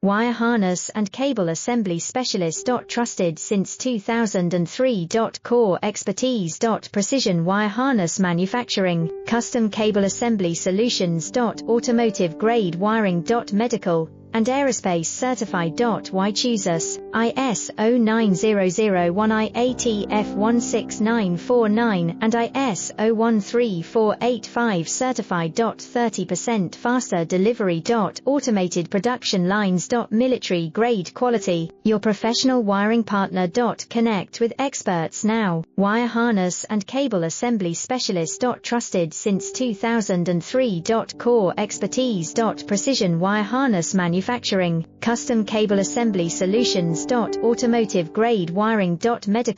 Wire harness and cable assembly specialist. Trusted since 2003. Core expertise. Precision wire harness manufacturing, custom cable assembly solutions. Automotive grade wiring. Medical and aerospace certified. Why choose us? ISO 9001 IATF 16949 and ISO 13485 certified. 30% faster delivery. Automated production lines. Military grade quality, your professional wiring partner. Connect with experts now. Wire harness and cable assembly specialist. Trusted since 2003. Core expertise. Precision wire harness manufacturing, custom cable assembly solutions. Automotive grade wiring. Medical